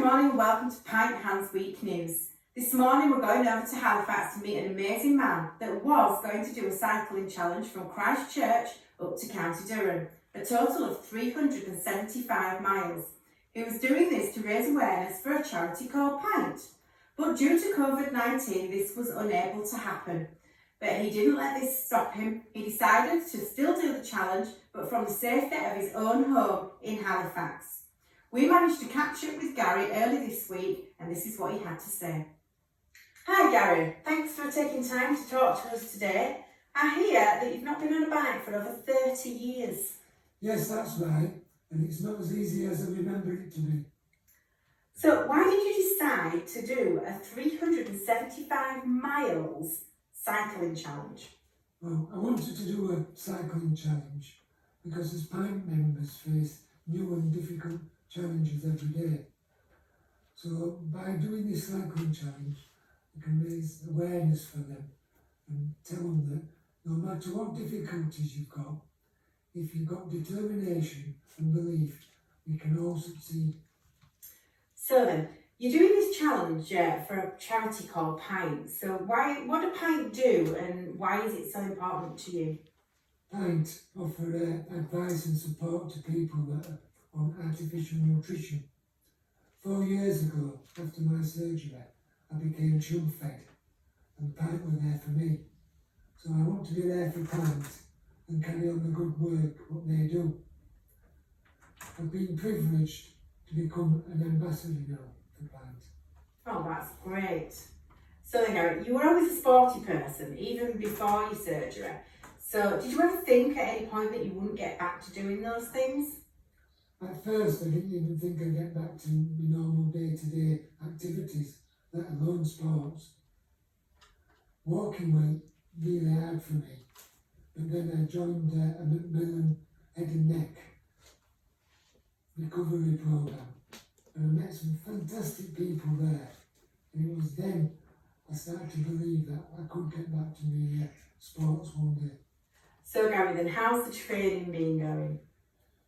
morning and welcome to Pint Hands Week News. This morning we're going over to Halifax to meet an amazing man that was going to do a cycling challenge from Christchurch up to County Durham, a total of 375 miles. He was doing this to raise awareness for a charity called Pint. But due to COVID-19 this was unable to happen. But he didn't let this stop him. He decided to still do the challenge, but from the safety of his own home in Halifax. We managed to catch up with Gary early this week, and this is what he had to say. Hi Gary, thanks for taking time to talk to us today. I hear that you've not been on a bike for over 30 years. Yes, that's right, and it's not as easy as I remember it to be. So why did you decide to do a 375 miles cycling challenge? Well, I wanted to do a cycling challenge because as Pint members face new and difficult challenges every day. So by doing this cycling challenge, we can raise awareness for them and tell them that no matter what difficulties you've got, if you've got determination and belief, we can all succeed. So then, you're doing this challenge for a charity called Pint. So what do Pint do and why is it so important to you? Pint offer advice and support to people that are on artificial nutrition. 4 years ago, after my surgery, I became chum fed and Pint were there for me. So I want to be there for Pint and carry on the good work what they do. I've been privileged to become an ambassador now for Pint. Oh, that's great. So then, Gary, you were always a sporty person, even before your surgery. So did you ever think at any point that you wouldn't get back to doing those things? At first, I didn't even think I'd get back to my normal day-to-day activities, let alone sports. Walking went really hard for me, but then I joined a Macmillan Head and Neck recovery program, and I met some fantastic people there. And it was then I started to believe that I could get back to my sports one day. So Gary, then how's the training been going?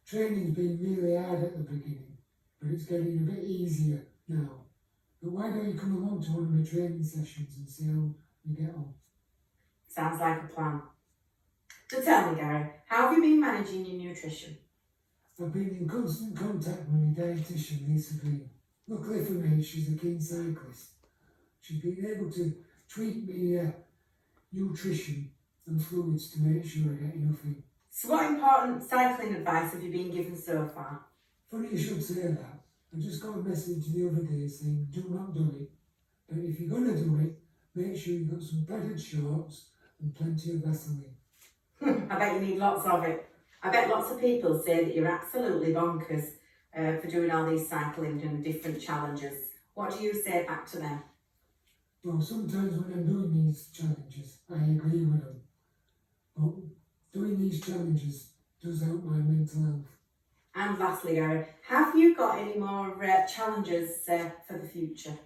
Training's been really hard at the beginning, but it's getting a bit easier now. But why don't you come along to one of my training sessions and see how you get on? Sounds like a plan. So tell me, Gary, how have you been managing your nutrition? I've been in constant contact with my dietitian, Lisa Green. Luckily for me, she's a keen cyclist. She's been able to tweak my nutrition and fluids to make sure I get enough in. So what important cycling advice have you been given so far? Funny you should say that. I just got a message the other day saying do not do it. But if you're going to do it, make sure you've got some padded shorts and plenty of Vaseline. I bet you need lots of it. I bet lots of people say that you're absolutely bonkers for doing all these cycling and different challenges. What do you say back to them? Well, sometimes when I'm doing these challenges, I agree with them. But doing these challenges does help my mental health. And lastly, Gary, have you got any more challenges for the future?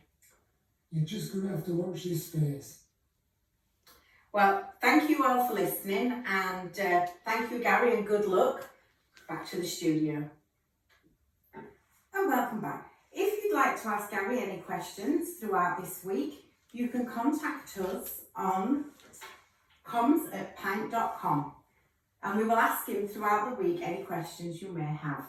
You're just going to have to watch this space. Well, thank you all for listening and thank you, Gary, and good luck. Back to the studio. And welcome back. If you'd like to ask Gary any questions throughout this week, you can contact us on comms@pint.com and we will ask him throughout the week any questions you may have.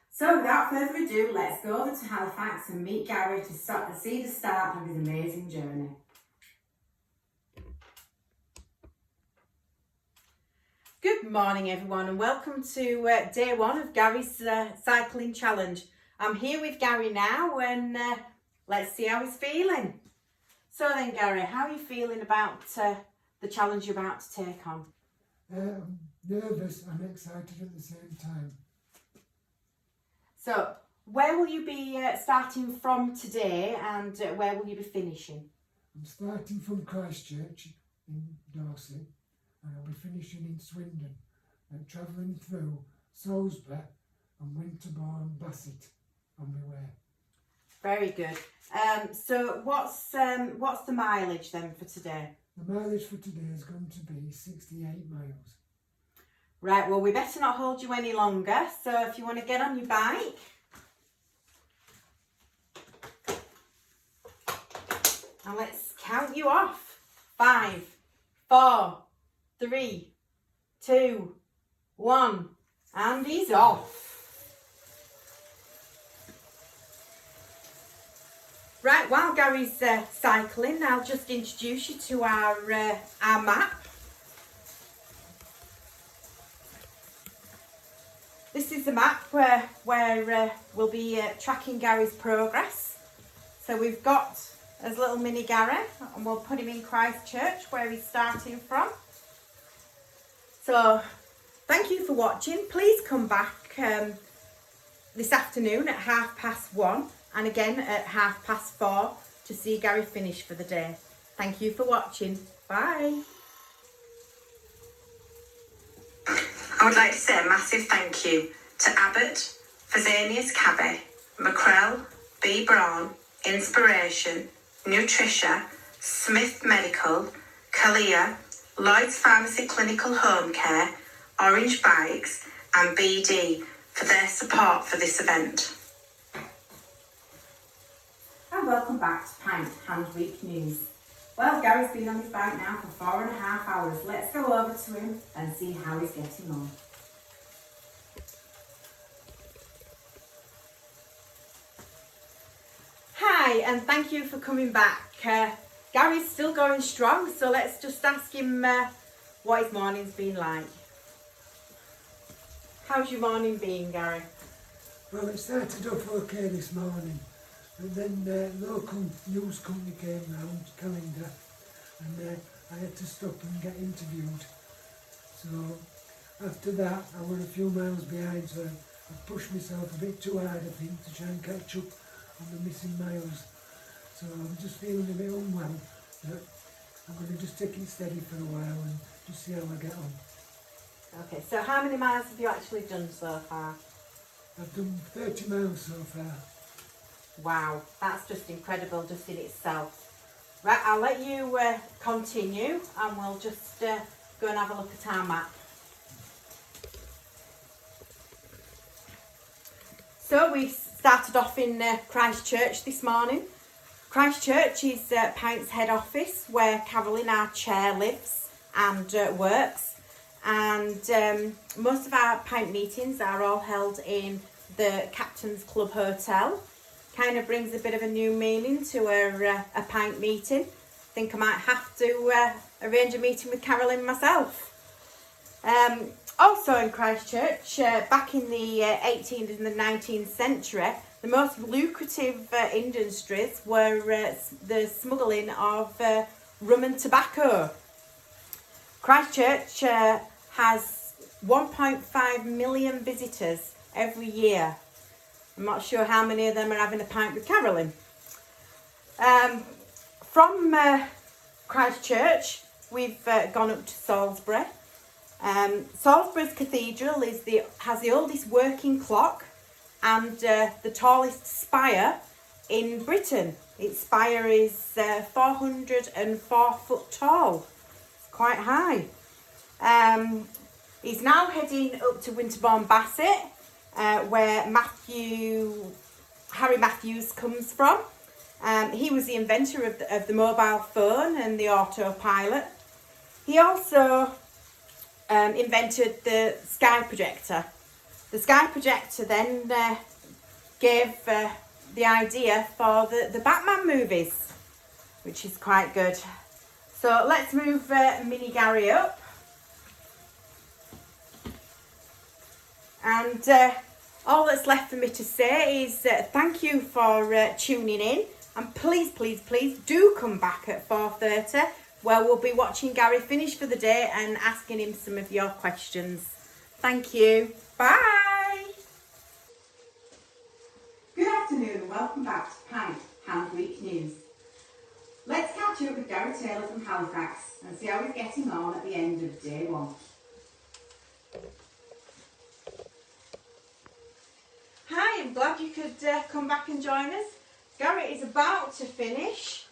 So without further ado, let's go over to Halifax and meet Gary to see the start of his amazing journey. Good morning everyone and welcome to day one of Gary's cycling challenge. I'm here with Gary now and let's see how he's feeling. So then Gary, how are you feeling about the challenge you're about to take on? I'm nervous and excited at the same time. So where will you be starting from today and where will you be finishing? I'm starting from Christchurch in Dorset and I'll be finishing in Swindon and travelling through Salisbury and Winterborne and Bassett on my way. Very good. So what's the mileage then for today? The mileage for today is going to be 68 miles. Right, well we better not hold you any longer, so if you want to get on your bike And let's count you off. 5, 4, 3, 2, 1. And he's off. Right, while Gary's cycling, I'll just introduce you to our map. This is the map where we'll be tracking Gary's progress. So we've got as little mini Gary, and we'll put him in Christchurch where he's starting from. So thank you for watching. Please come back this afternoon at 1:30 and again at 4:30 to see Gary finish for the day. Thank you for watching. Bye. I would like to say a massive thank you to Abbott, Fresenius Kabi, Mackrell, B. Braun, Inspiration, Nutricia, Smith Medical, Kalia, Lloyd's Pharmacy Clinical Home Care, Orange Bikes and BD for their support for this event. And welcome back to Pint Hand Week News. Well, Gary's been on his bike now for 4.5 hours. Let's go over to him and see how he's getting on. Hi, and thank you for coming back. Gary's still going strong, so let's just ask him what his morning's been like. How's your morning been, Gary? Well, it started off okay this morning, and then local news company came round, Calendar, and I had to stop and get interviewed. So after that, I was a few miles behind, so I pushed myself a bit too hard, I think, to try and catch up on the missing miles. So I'm just feeling a bit unwell, but I'm going to just take it steady for a while and just see how I get on. Okay, so how many miles have you actually done so far? I've done 30 miles so far. Wow, that's just incredible just in itself. Right, I'll let you continue and we'll just go and have a look at our map. So we started off in Christchurch this morning. Christchurch is Pint's head office where Carolyn, our chair, lives and works. And most of our Pint meetings are all held in the Captain's Club Hotel. Kind of brings a bit of a new meaning to a Pint meeting. I think I might have to arrange a meeting with Carolyn myself. Also in Christchurch, back in the 18th and the 19th century, the most lucrative industries were the smuggling of rum and tobacco. Christchurch has 1.5 million visitors every year. I'm not sure how many of them are having a pint with Carolyn. From Christchurch, we've gone up to Salisbury. Salisbury's cathedral has the oldest working clock and the tallest spire in Britain. Its spire is 404 foot tall. It's quite high. He's now heading up to Winterbourne Bassett, where Harry Matthews comes from. He was the inventor of the mobile phone and the autopilot. He also invented the sky projector. The sky projector then gave the idea for the Batman movies, which is quite good. So let's move Mini Gary up. And all that's left for me to say is thank you for tuning in, and please, please, please do come back at 4:30 where we'll be watching Gary finish for the day and asking him some of your questions. Thank you. Bye. Good afternoon and welcome back to Pint Hand Week News. Let's catch up with Gary Taylor from Halifax and see how he's getting on at the end of day one. Hi, I'm glad you could come back and join us. Gary is about to finish.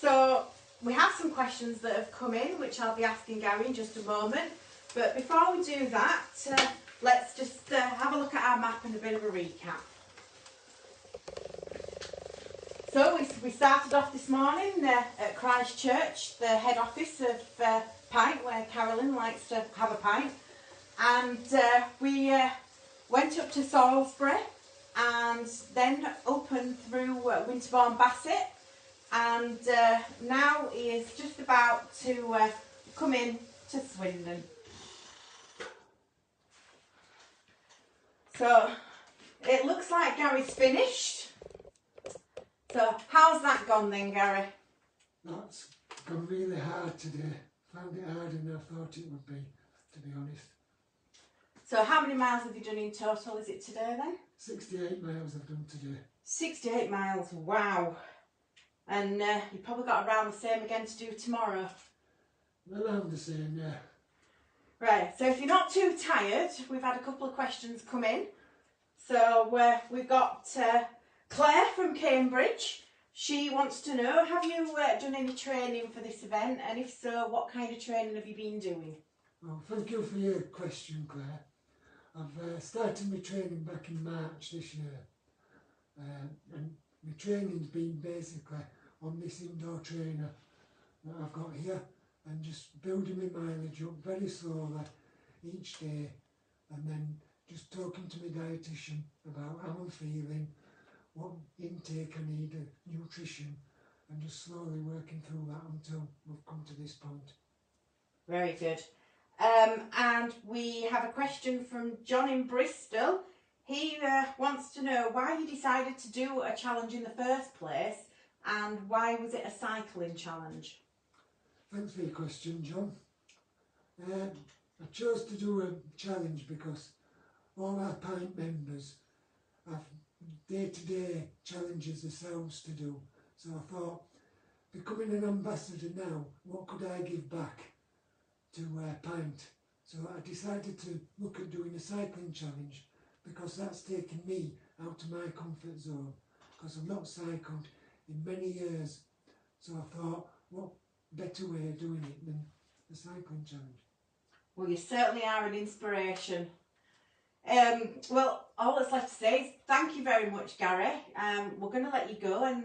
So we have some questions that have come in, which I'll be asking Gary in just a moment. But before we do that, let's just have a look at our map and a bit of a recap. So we started off this morning at Christchurch, the head office of Pint, where Carolyn likes to have a pint. And we went up to Salisbury and then up and through Winterbourne Bassett. And now he is just about to come in to Swindon. So it looks like Gary's finished. So how's that gone then, Gary? That's gone really hard today. Found it harder than I thought it would be, to be honest. So how many miles have you done in total, is it today then? 68 miles I've done today. 68 miles, wow. And you probably got around the same again to do tomorrow. Well, I'm the same, yeah. Right, so if you're not too tired, we've had a couple of questions come in. So we've got Claire from Cambridge. She wants to know, have you done any training for this event? And if so, what kind of training have you been doing? Well, thank you for your question, Claire. I've started my training back in March this year. And my training's been basically on this indoor trainer that I've got here, and just building my mileage up very slowly each day, and then just talking to my dietitian about how I'm feeling, what intake I need of nutrition, and just slowly working through that until we've come to this point. Very good. And we have a question from John in Bristol. He wants to know why you decided to do a challenge in the first place, and why was it a cycling challenge? Thanks for your question, John. I chose to do a challenge because all our Pint members have day-to-day challenges themselves to do. So I thought, becoming an ambassador now, what could I give back to Pint? So I decided to look at doing a cycling challenge, because that's taken me out of my comfort zone, because I've not cycled in many years. So I thought, what better way of doing it than the cycling challenge? Well, you certainly are an inspiration. Well, all that's left to say is thank you very much, Gary. We're going to let you go and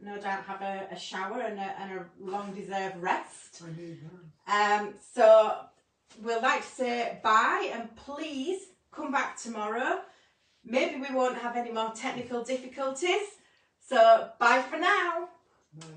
no doubt have a shower and a long-deserved rest. I need that. So we'd like to say bye, and please come back tomorrow. Maybe we won't have any more technical difficulties. So bye for now. Bye.